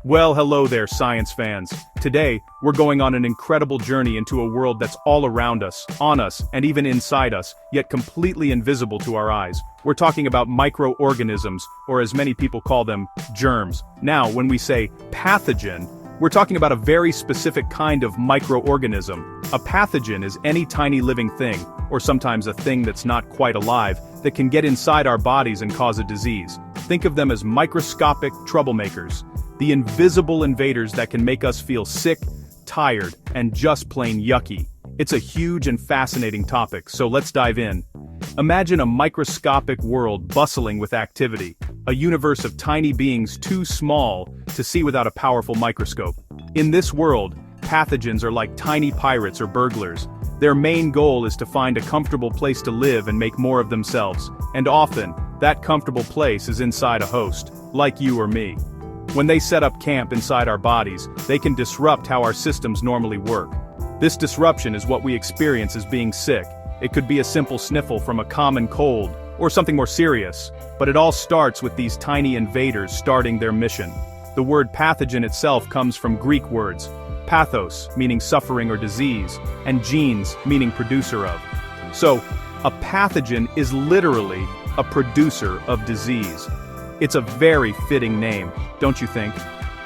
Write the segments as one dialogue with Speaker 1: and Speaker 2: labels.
Speaker 1: Well, hello there, science fans. Today, we're going on an incredible journey into a world that's all around us, on us, and even inside us, yet completely invisible to our eyes. We're talking about microorganisms, or as many people call them, germs. Now, when we say pathogen, we're talking about a very specific kind of microorganism. A pathogen is any tiny living thing, or sometimes a thing that's not quite alive, that can get inside our bodies and cause a disease. Think of them as microscopic troublemakers. The invisible invaders that can make us feel sick, tired, and just plain yucky. It's a huge and fascinating topic, so let's dive in. Imagine a microscopic world bustling with activity, a universe of tiny beings too small to see without a powerful microscope. In this world, pathogens are like tiny pirates or burglars. Their main goal is to find a comfortable place to live and make more of themselves, and often, that comfortable place is inside a host, like you or me. When they set up camp inside our bodies, they can disrupt how our systems normally work. This disruption is what we experience as being sick. It could be a simple sniffle from a common cold, or something more serious, but it all starts with these tiny invaders starting their mission. The word pathogen itself comes from Greek words, pathos, meaning suffering or disease, and genes, meaning producer of. So, a pathogen is literally a producer of disease. It's a very fitting name, don't you think?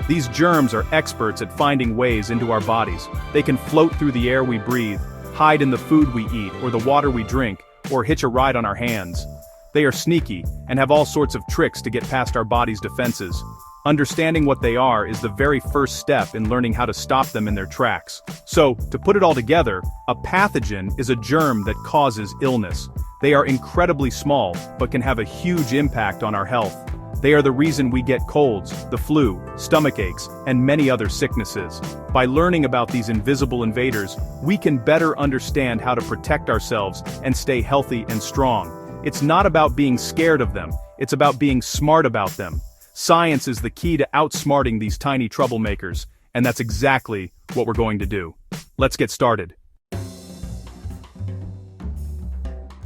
Speaker 1: These germs are experts at finding ways into our bodies. They can float through the air we breathe, hide in the food we eat or the water we drink, or hitch a ride on our hands. They are sneaky and have all sorts of tricks to get past our body's defenses. Understanding what they are is the very first step in learning how to stop them in their tracks. So, to put it all together, a pathogen is a germ that causes illness. They are incredibly small, but can have a huge impact on our health. They are the reason we get colds, the flu, stomach aches, and many other sicknesses. By learning about these invisible invaders, we can better understand how to protect ourselves and stay healthy and strong. It's not about being scared of them, it's about being smart about them. Science is the key to outsmarting these tiny troublemakers, and that's exactly what we're going to do. Let's get started.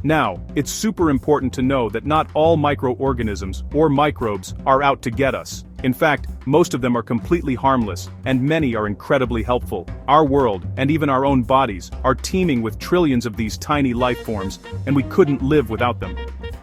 Speaker 1: Now, it's super important to know that not all microorganisms, or microbes, are out to get us. In fact, most of them are completely harmless, and many are incredibly helpful. Our world, and even our own bodies, are teeming with trillions of these tiny life forms, and we couldn't live without them.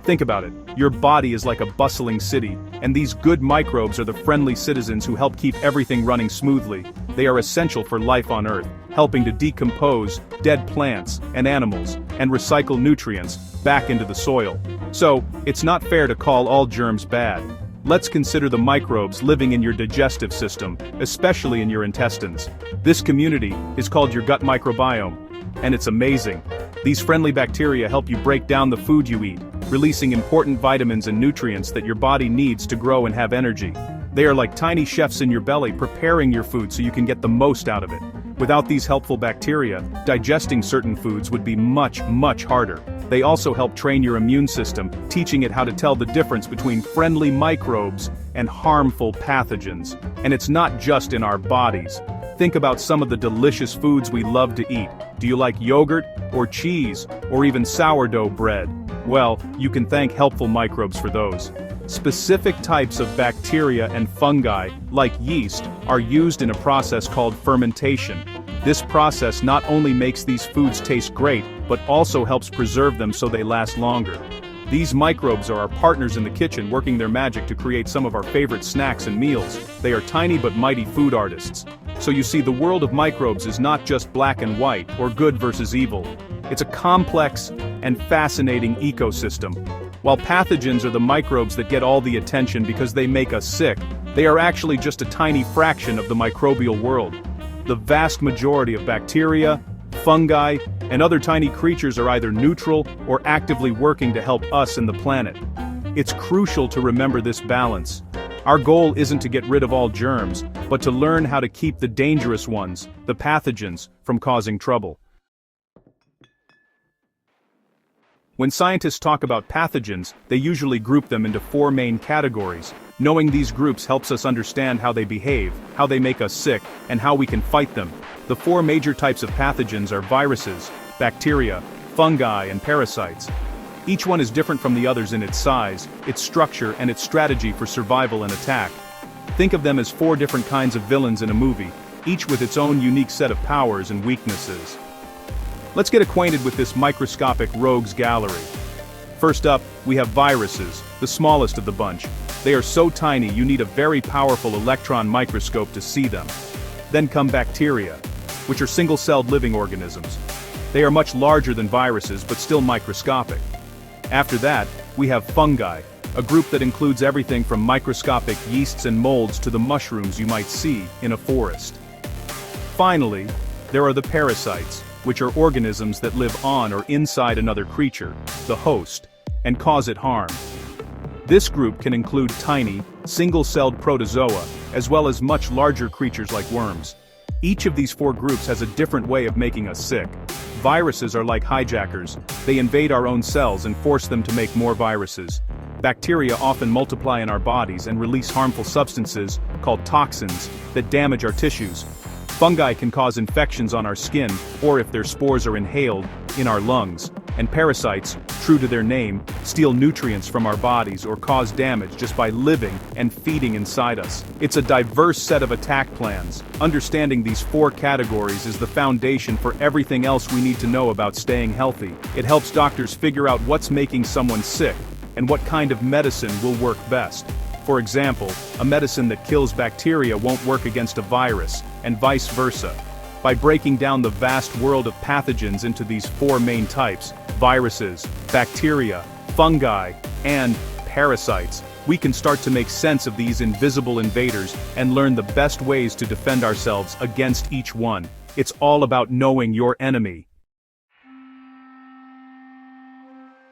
Speaker 1: Think about it. Your body is like a bustling city, and these good microbes are the friendly citizens who help keep everything running smoothly. They are essential for life on Earth, helping to decompose dead plants and animals, and recycle nutrients back into the soil. So, it's not fair to call all germs bad. Let's consider the microbes living in your digestive system, especially in your intestines. This community is called your gut microbiome, and it's amazing. These friendly bacteria help you break down the food you eat, releasing important vitamins and nutrients that your body needs to grow and have energy. They are like tiny chefs in your belly preparing your food so you can get the most out of it. Without these helpful bacteria, digesting certain foods would be much harder. They also help train your immune system, teaching it how to tell the difference between friendly microbes and harmful pathogens. And it's not just in our bodies. Think about some of the delicious foods we love to eat. Do you like yogurt, or cheese, or even sourdough bread? Well, you can thank helpful microbes for those. Specific types of bacteria and fungi, like yeast, are used in a process called fermentation. This process not only makes these foods taste great, but also helps preserve them so they last longer. These microbes are our partners in the kitchen working their magic to create some of our favorite snacks and meals. They are tiny but mighty food artists. So you see, the world of microbes is not just black and white, or good versus evil. It's a complex and fascinating ecosystem. While pathogens are the microbes that get all the attention because they make us sick, they are actually just a tiny fraction of the microbial world. The vast majority of bacteria, fungi, and other tiny creatures are either neutral or actively working to help us and the planet. It's crucial to remember this balance. Our goal isn't to get rid of all germs, but to learn how to keep the dangerous ones, the pathogens, from causing trouble. When scientists talk about pathogens, they usually group them into 4 main categories. Knowing these groups helps us understand how they behave, how they make us sick, and how we can fight them. The 4 major types of pathogens are viruses, bacteria, fungi, and parasites. Each one is different from the others in its size, its structure, and its strategy for survival and attack. Think of them as 4 different kinds of villains in a movie, each with its own unique set of powers and weaknesses. Let's get acquainted with this microscopic rogues gallery. First up, we have viruses, the smallest of the bunch. They are so tiny you need a very powerful electron microscope to see them. Then come bacteria, which are single-celled living organisms. They are much larger than viruses but still microscopic. After that, we have fungi, a group that includes everything from microscopic yeasts and molds to the mushrooms you might see in a forest. Finally, there are the parasites, which are organisms that live on or inside another creature, the host, and cause it harm. This group can include tiny, single-celled protozoa, as well as much larger creatures like worms. Each of these 4 groups has a different way of making us sick. Viruses are like hijackers. They invade our own cells and force them to make more viruses. Bacteria often multiply in our bodies and release harmful substances, called toxins, that damage our tissues. Fungi can cause infections on our skin, or if their spores are inhaled, in our lungs. And parasites, true to their name, steal nutrients from our bodies or cause damage just by living and feeding inside us. It's a diverse set of attack plans. Understanding these 4 categories is the foundation for everything else we need to know about staying healthy. It helps doctors figure out what's making someone sick, and what kind of medicine will work best. For example, a medicine that kills bacteria won't work against a virus, and vice versa. By breaking down the vast world of pathogens into these 4 main types, viruses, bacteria, fungi, and parasites, we can start to make sense of these invisible invaders and learn the best ways to defend ourselves against each one. It's all about knowing your enemy.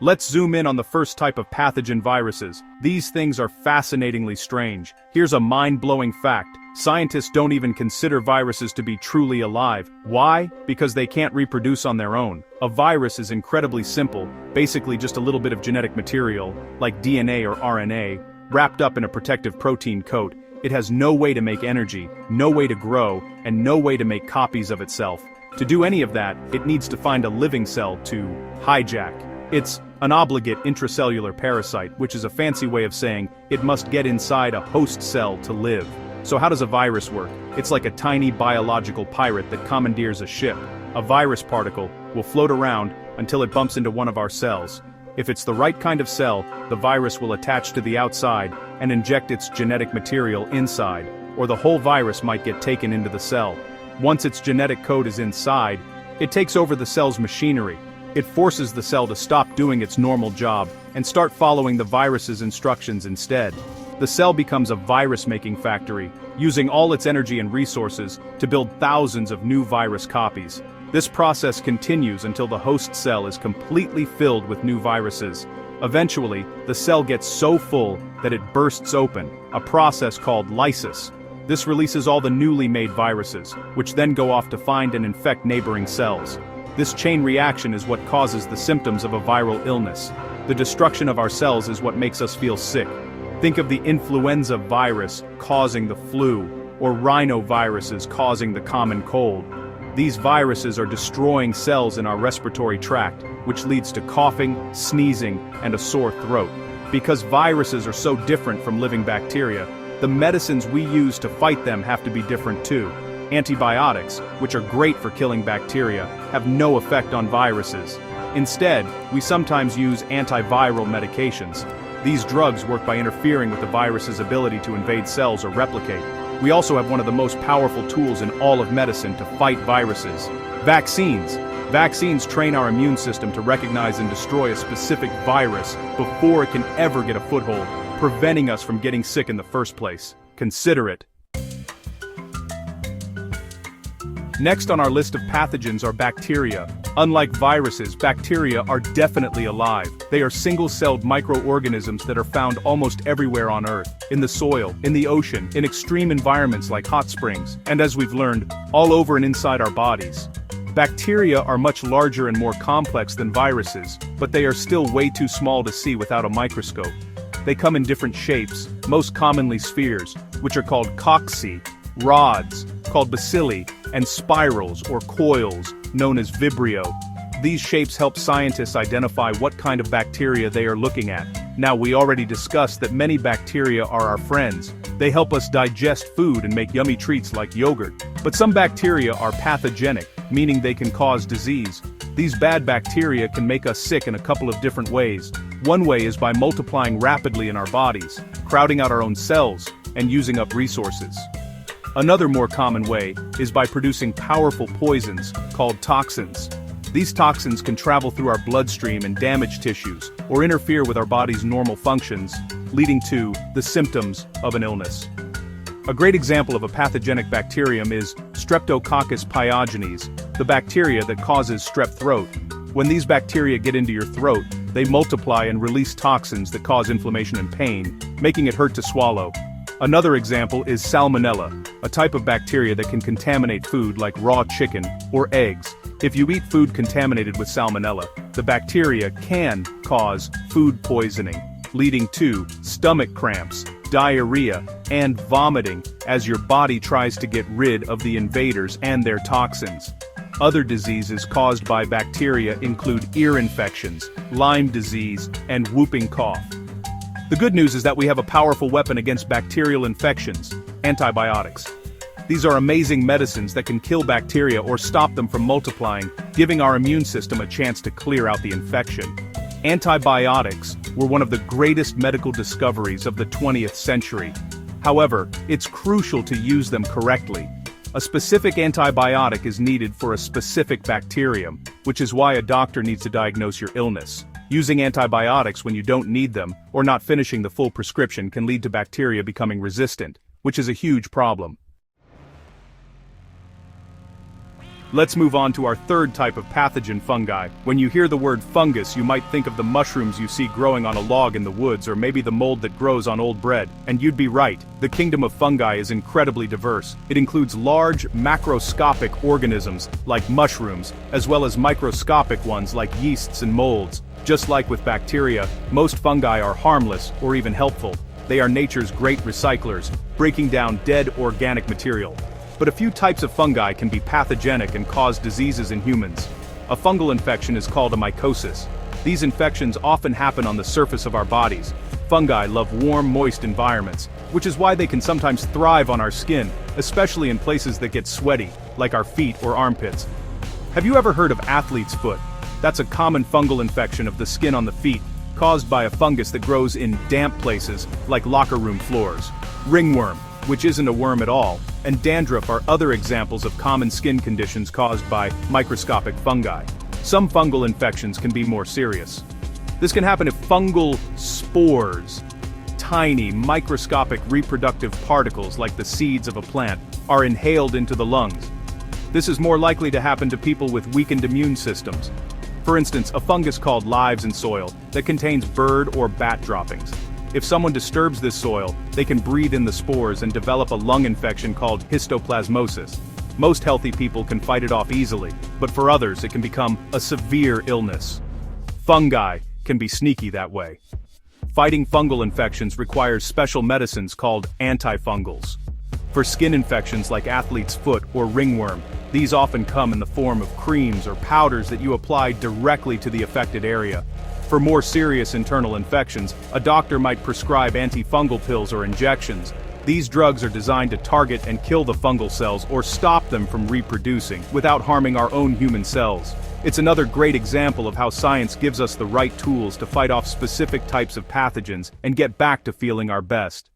Speaker 1: Let's zoom in on the first type of pathogen, viruses. These things are fascinatingly strange. Here's a mind-blowing fact. Scientists don't even consider viruses to be truly alive. Why? Because they can't reproduce on their own. A virus is incredibly simple, basically just a little bit of genetic material, like DNA or RNA, wrapped up in a protective protein coat. It has no way to make energy, no way to grow, and no way to make copies of itself. To do any of that, it needs to find a living cell to hijack. It's an obligate intracellular parasite, which is a fancy way of saying it must get inside a host cell to live. So how does a virus work? It's like a tiny biological pirate that commandeers a ship. A virus particle will float around until it bumps into one of our cells. If it's the right kind of cell, the virus will attach to the outside and inject its genetic material inside, or the whole virus might get taken into the cell. Once its genetic code is inside, it takes over the cell's machinery. It forces the cell to stop doing its normal job and start following the virus's instructions instead. The cell becomes a virus-making factory, using all its energy and resources to build thousands of new virus copies. This process continues until the host cell is completely filled with new viruses. Eventually, the cell gets so full that it bursts open, a process called lysis. This releases all the newly made viruses, which then go off to find and infect neighboring cells. This chain reaction is what causes the symptoms of a viral illness. The destruction of our cells is what makes us feel sick. Think of the influenza virus causing the flu, or rhinoviruses causing the common cold. These viruses are destroying cells in our respiratory tract, which leads to coughing, sneezing, and a sore throat. Because viruses are so different from living bacteria, the medicines we use to fight them have to be different too. Antibiotics, which are great for killing bacteria, have no effect on viruses. Instead, we sometimes use antiviral medications. These drugs work by interfering with the virus's ability to invade cells or replicate. We also have one of the most powerful tools in all of medicine to fight viruses: vaccines. Vaccines train our immune system to recognize and destroy a specific virus before it can ever get a foothold, preventing us from getting sick in the first place. Consider it. Next on our list of pathogens are bacteria. Unlike viruses, bacteria are definitely alive. They are single-celled microorganisms that are found almost everywhere on Earth, in the soil, in the ocean, in extreme environments like hot springs, and as we've learned, all over and inside our bodies. Bacteria are much larger and more complex than viruses, but they are still way too small to see without a microscope. They come in different shapes, most commonly spheres, which are called cocci, rods, called bacilli, and spirals or coils, known as vibrio. These shapes help scientists identify what kind of bacteria they are looking at. Now, we already discussed that many bacteria are our friends. They help us digest food and make yummy treats like yogurt. But some bacteria are pathogenic, meaning they can cause disease. These bad bacteria can make us sick in a couple of different ways. One way is by multiplying rapidly in our bodies, crowding out our own cells, and using up resources. Another more common way is by producing powerful poisons, called toxins. These toxins can travel through our bloodstream and damage tissues, or interfere with our body's normal functions, leading to the symptoms of an illness. A great example of a pathogenic bacterium is Streptococcus pyogenes, the bacteria that causes strep throat. When these bacteria get into your throat, they multiply and release toxins that cause inflammation and pain, making it hurt to swallow. Another example is Salmonella, a type of bacteria that can contaminate food like raw chicken or eggs. If you eat food contaminated with Salmonella, the bacteria can cause food poisoning, leading to stomach cramps, diarrhea, and vomiting as your body tries to get rid of the invaders and their toxins. Other diseases caused by bacteria include ear infections, Lyme disease, and whooping cough. The good news is that we have a powerful weapon against bacterial infections: antibiotics. These are amazing medicines that can kill bacteria or stop them from multiplying, giving our immune system a chance to clear out the infection. Antibiotics were one of the greatest medical discoveries of the 20th century. However, it's crucial to use them correctly. A specific antibiotic is needed for a specific bacterium, which is why a doctor needs to diagnose your illness. Using antibiotics when you don't need them, or not finishing the full prescription, can lead to bacteria becoming resistant, which is a huge problem. Let's move on to our third type of pathogen, fungi. When you hear the word fungus, you might think of the mushrooms you see growing on a log in the woods, or maybe the mold that grows on old bread. And you'd be right, the kingdom of fungi is incredibly diverse. It includes large, macroscopic organisms, like mushrooms, as well as microscopic ones like yeasts and molds. Just like with bacteria, most fungi are harmless or even helpful. They are nature's great recyclers, breaking down dead organic material. But a few types of fungi can be pathogenic and cause diseases in humans. A fungal infection is called a mycosis. These infections often happen on the surface of our bodies. Fungi love warm, moist environments, which is why they can sometimes thrive on our skin, especially in places that get sweaty, like our feet or armpits. Have you ever heard of athlete's foot? That's a common fungal infection of the skin on the feet, caused by a fungus that grows in damp places, like locker room floors. Ringworm, which isn't a worm at all, and dandruff are other examples of common skin conditions caused by microscopic fungi. Some fungal infections can be more serious. This can happen if fungal spores, tiny microscopic reproductive particles like the seeds of a plant, are inhaled into the lungs. This is more likely to happen to people with weakened immune systems. For instance, a fungus called lives in soil that contains bird or bat droppings. If someone disturbs this soil, they can breathe in the spores and develop a lung infection called histoplasmosis. Most healthy people can fight it off easily, but for others it can become a severe illness. Fungi can be sneaky that way. Fighting fungal infections requires special medicines called antifungals. For skin infections like athlete's foot or ringworm, these often come in the form of creams or powders that you apply directly to the affected area. For more serious internal infections, a doctor might prescribe antifungal pills or injections. These drugs are designed to target and kill the fungal cells or stop them from reproducing without harming our own human cells. It's another great example of how science gives us the right tools to fight off specific types of pathogens and get back to feeling our best.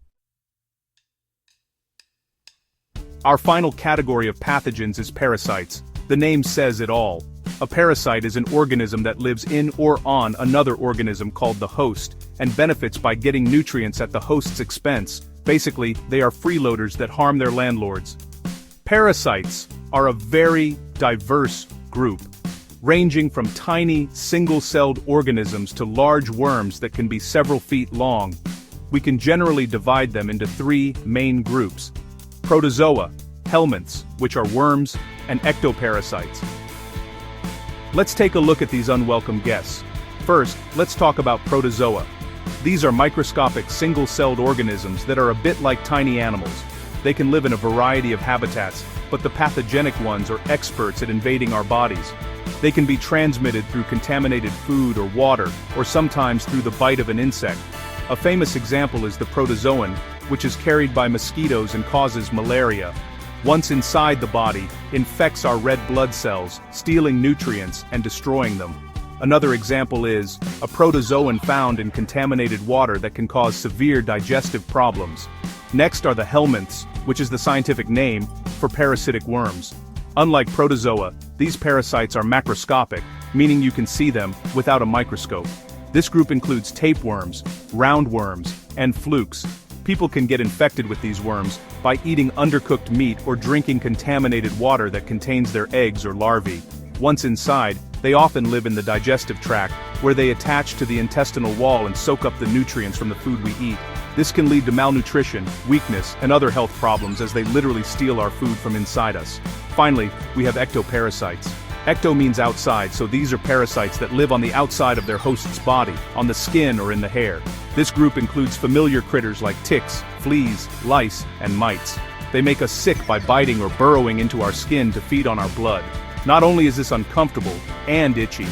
Speaker 1: Our final category of pathogens is parasites. The name says it all. A parasite is an organism that lives in or on another organism called the host, and benefits by getting nutrients at the host's expense. Basically, they are freeloaders that harm their landlords. Parasites are a very diverse group, ranging from tiny, single-celled organisms to large worms that can be several feet long. We can generally divide them into three main groups: protozoa, helminths, which are worms, and ectoparasites. Let's take a look at these unwelcome guests. First, let's talk about protozoa. These are microscopic single-celled organisms that are a bit like tiny animals. They can live in a variety of habitats, but the pathogenic ones are experts at invading our bodies. They can be transmitted through contaminated food or water, or sometimes through the bite of an insect. A famous example is the protozoan, which is carried by mosquitoes and causes malaria. Once inside the body, infects our red blood cells, stealing nutrients and destroying them. Another example is a protozoan found in contaminated water that can cause severe digestive problems. Next are the helminths, which is the scientific name for parasitic worms. Unlike protozoa, these parasites are macroscopic, meaning you can see them without a microscope. This group includes tapeworms, roundworms, and flukes. People can get infected with these worms by eating undercooked meat or drinking contaminated water that contains their eggs or larvae. Once inside, they often live in the digestive tract, where they attach to the intestinal wall and soak up the nutrients from the food we eat. This can lead to malnutrition, weakness, and other health problems as they literally steal our food from inside us. Finally, we have ectoparasites. Ecto means outside, so these are parasites that live on the outside of their host's body, on the skin or in the hair. This group includes familiar critters like ticks, fleas, lice, and mites. They make us sick by biting or burrowing into our skin to feed on our blood. Not only is this uncomfortable and itchy,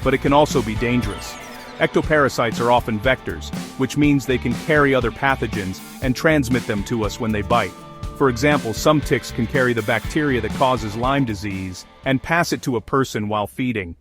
Speaker 1: but it can also be dangerous. Ectoparasites are often vectors, which means they can carry other pathogens and transmit them to us when they bite. For example, some ticks can carry the bacteria that causes Lyme disease and pass it to a person while feeding.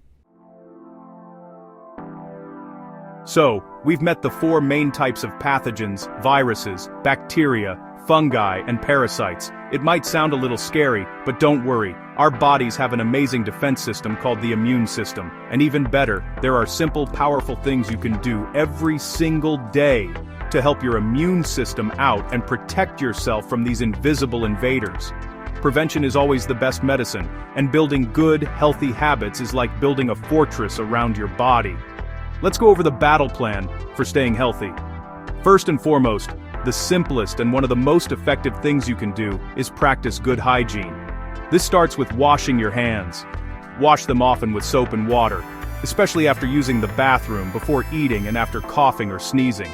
Speaker 1: So, we've met the four main types of pathogens: viruses, bacteria, fungi, and parasites. It might sound a little scary, but don't worry. Our bodies have an amazing defense system called the immune system. And even better, there are simple, powerful things you can do every single day to help your immune system out and protect yourself from these invisible invaders. Prevention is always the best medicine, and building good, healthy habits is like building a fortress around your body. Let's go over the battle plan for staying healthy. First and foremost, the simplest and one of the most effective things you can do is practice good hygiene. This starts with washing your hands. Wash them often with soap and water, especially after using the bathroom, before eating, and after coughing or sneezing.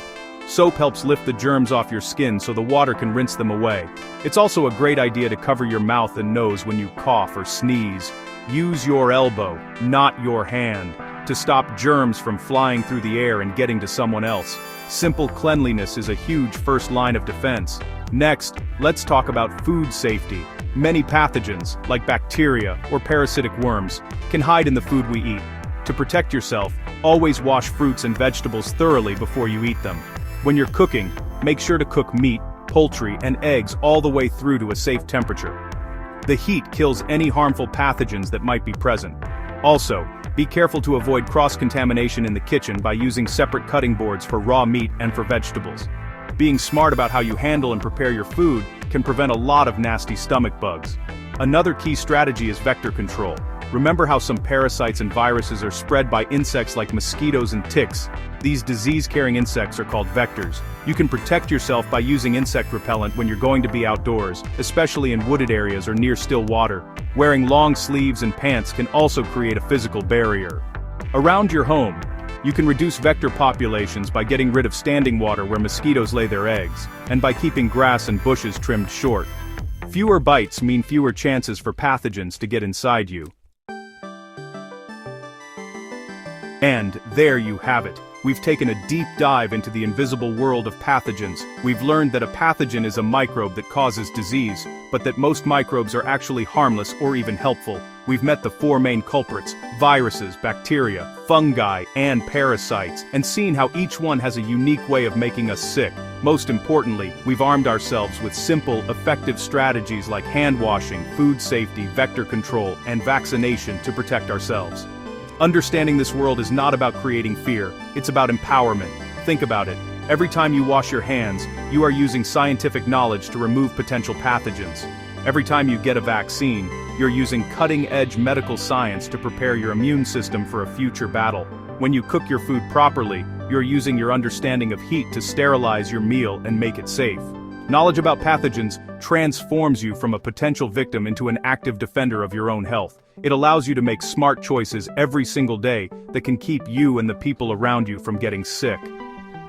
Speaker 1: Soap helps lift the germs off your skin so the water can rinse them away. It's also a great idea to cover your mouth and nose when you cough or sneeze. Use your elbow, not your hand, to stop germs from flying through the air and getting to someone else. Simple cleanliness is a huge first line of defense. Next, let's talk about food safety. Many pathogens, like bacteria or parasitic worms, can hide in the food we eat. To protect yourself, always wash fruits and vegetables thoroughly before you eat them. When you're cooking, make sure to cook meat, poultry, and eggs all the way through to a safe temperature. The heat kills any harmful pathogens that might be present. Also, be careful to avoid cross-contamination in the kitchen by using separate cutting boards for raw meat and for vegetables. Being smart about how you handle and prepare your food can prevent a lot of nasty stomach bugs. Another key strategy is vector control. Remember how some parasites and viruses are spread by insects like mosquitoes and ticks? These disease-carrying insects are called vectors. You can protect yourself by using insect repellent when you're going to be outdoors, especially in wooded areas or near still water. Wearing long sleeves and pants can also create a physical barrier. Around your home, you can reduce vector populations by getting rid of standing water where mosquitoes lay their eggs, and by keeping grass and bushes trimmed short. Fewer bites mean fewer chances for pathogens to get inside you. And there you have it. We've taken a deep dive into the invisible world of pathogens. We've learned that a pathogen is a microbe that causes disease, but that most microbes are actually harmless or even helpful. We've met the four main culprits: viruses, bacteria, fungi, and parasites, and seen how each one has a unique way of making us sick. Most importantly, we've armed ourselves with simple, effective strategies like hand washing, food safety, vector control, and vaccination to protect ourselves. Understanding this world is not about creating fear, it's about empowerment. Think about it. Every time you wash your hands, you are using scientific knowledge to remove potential pathogens. Every time you get a vaccine, you're using cutting-edge medical science to prepare your immune system for a future battle. When you cook your food properly, you're using your understanding of heat to sterilize your meal and make it safe. Knowledge about pathogens transforms you from a potential victim into an active defender of your own health. It allows you to make smart choices every single day that can keep you and the people around you from getting sick.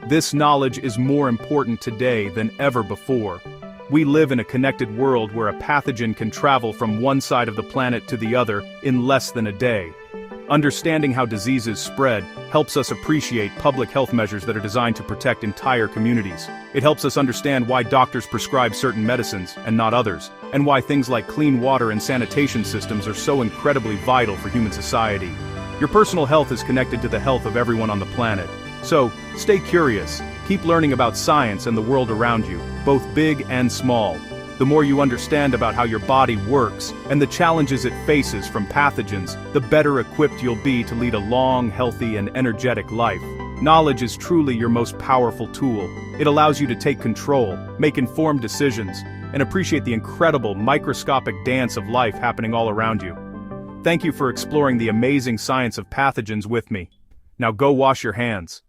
Speaker 1: This knowledge is more important today than ever before. We live in a connected world where a pathogen can travel from one side of the planet to the other in less than a day. Understanding how diseases spread helps us appreciate public health measures that are designed to protect entire communities. It helps us understand why doctors prescribe certain medicines and not others, and why things like clean water and sanitation systems are so incredibly vital for human society. Your personal health is connected to the health of everyone on the planet. So, stay curious, keep learning about science and the world around you, both big and small. The more you understand about how your body works and the challenges it faces from pathogens, the better equipped you'll be to lead a long, healthy, and energetic life. Knowledge is truly your most powerful tool. It allows you to take control, make informed decisions, and appreciate the incredible microscopic dance of life happening all around you. Thank you for exploring the amazing science of pathogens with me. Now go wash your hands.